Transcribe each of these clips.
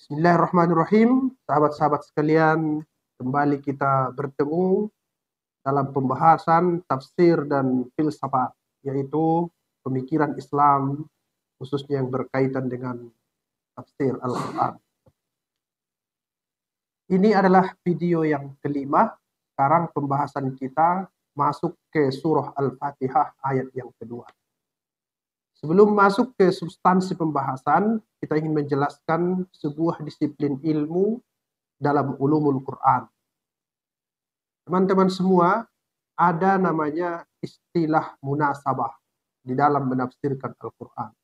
Bismillahirrahmanirrahim, sahabat-sahabat sekalian, kembali kita bertemu dalam pembahasan tafsir dan filsafat, yaitu pemikiran Islam, khususnya yang berkaitan dengan tafsir Al-Quran. Ini adalah video yang kelima. Sekarang pembahasan kita masuk ke surah Al-Fatihah ayat yang kedua. Sebelum masuk ke substansi pembahasan, kita ingin menjelaskan sebuah disiplin ilmu dalam ulumul Quran. Teman-teman semua, ada namanya istilah munasabah di dalam menafsirkan Al-Quran.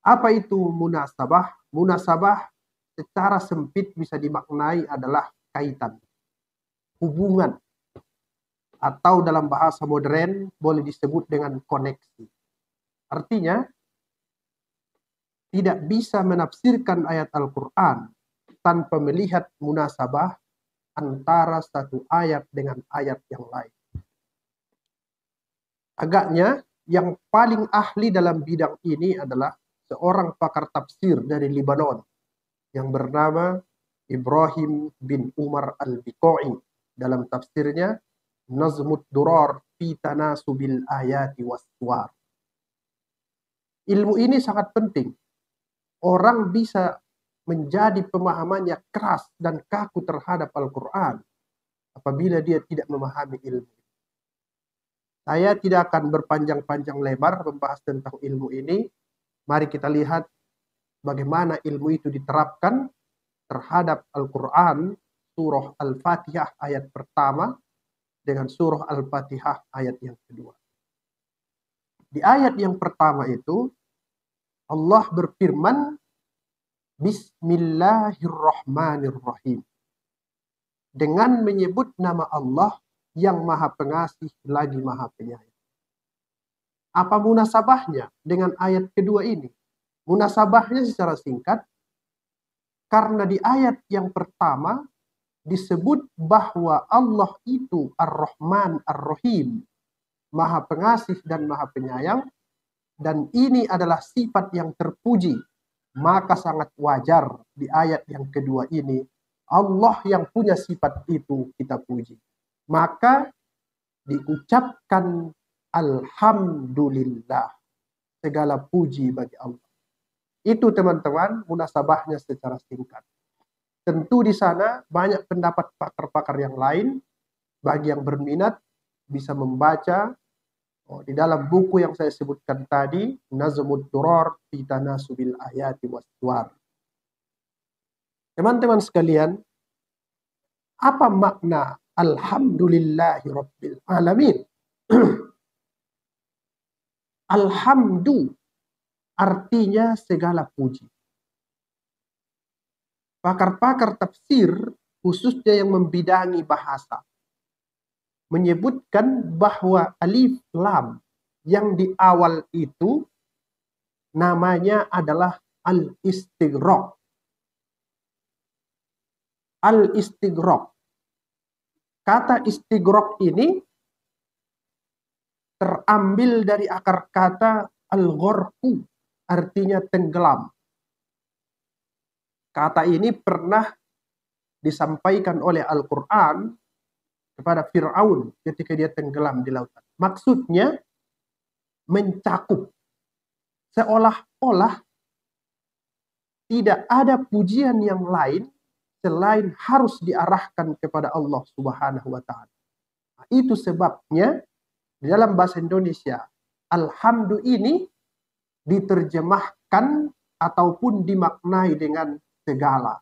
Apa itu munasabah? Munasabah secara sempit bisa dimaknai adalah kaitan, hubungan, atau dalam bahasa modern boleh disebut dengan koneksi. Artinya, tidak bisa menafsirkan ayat Al-Quran tanpa melihat munasabah antara satu ayat dengan ayat yang lain. Agaknya yang paling ahli dalam bidang ini adalah seorang pakar tafsir dari Lebanon yang bernama Ibrahim bin Umar Al-Biqai dalam tafsirnya Nazmud Durar fi Tanasubil Ayati Was-Suwar. Ilmu ini sangat penting. Orang bisa menjadi pemahamannya keras dan kaku terhadap Al-Quran apabila dia tidak memahami ilmu. Saya tidak akan berpanjang-panjang lebar membahas tentang ilmu ini. Mari kita lihat bagaimana ilmu itu diterapkan terhadap Al-Quran, surah Al-Fatihah ayat pertama dengan surah Al-Fatihah ayat yang kedua. Di ayat yang pertama itu, Allah berfirman, Bismillahirrahmanirrahim. Dengan menyebut nama Allah yang maha pengasih lagi maha penyayang. Apa munasabahnya dengan ayat kedua ini? Munasabahnya secara singkat, karena di ayat yang pertama disebut bahwa Allah itu Ar-Rahman Ar-Rahim, maha pengasih dan maha penyayang, dan ini adalah sifat yang terpuji, maka sangat wajar di ayat yang kedua ini Allah yang punya sifat itu kita puji. Maka diucapkan Alhamdulillah, segala puji bagi Allah. Itu teman-teman munasabahnya secara singkat. Tentu di sana banyak pendapat pakar-pakar yang lain. Bagi yang berminat bisa membaca di dalam buku yang saya sebutkan tadi, Nazmud Durar fi Tanasubil Ayati Was-Suwar. Teman-teman sekalian, apa makna Alhamdulillahi Rabbil Alamin? Alhamdu artinya segala puji. Pakar-pakar tafsir, khususnya yang membidangi bahasa, menyebutkan bahwa alif lam yang di awal itu namanya adalah al-istighraq. Al-istighraq. Kata istighraq ini terambil dari akar kata al-gharqu, artinya tenggelam. Kata ini pernah disampaikan oleh Al-Quran kepada Fir'aun ketika dia tenggelam di lautan. Maksudnya mencakup. Seolah-olah tidak ada pujian yang lain selain harus diarahkan kepada Allah Subhanahu wa Ta'ala. Nah, itu sebabnya di dalam bahasa Indonesia Alhamdu ini diterjemahkan ataupun dimaknai dengan segala.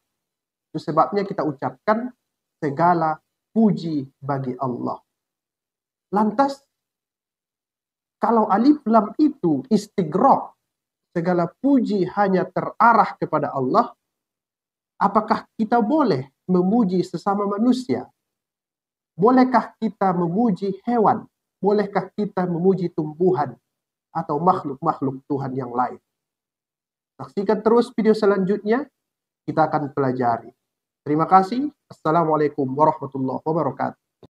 Itu sebabnya kita ucapkan segala puji bagi Allah. Lantas, kalau alif lam itu istighraq, segala puji hanya terarah kepada Allah, apakah kita boleh memuji sesama manusia? Bolehkah kita memuji hewan? Bolehkah kita memuji tumbuhan atau makhluk-makhluk Tuhan yang lain? Saksikan terus video selanjutnya, kita akan pelajari. Terima kasih. Assalamualaikum warahmatullahi wabarakatuh.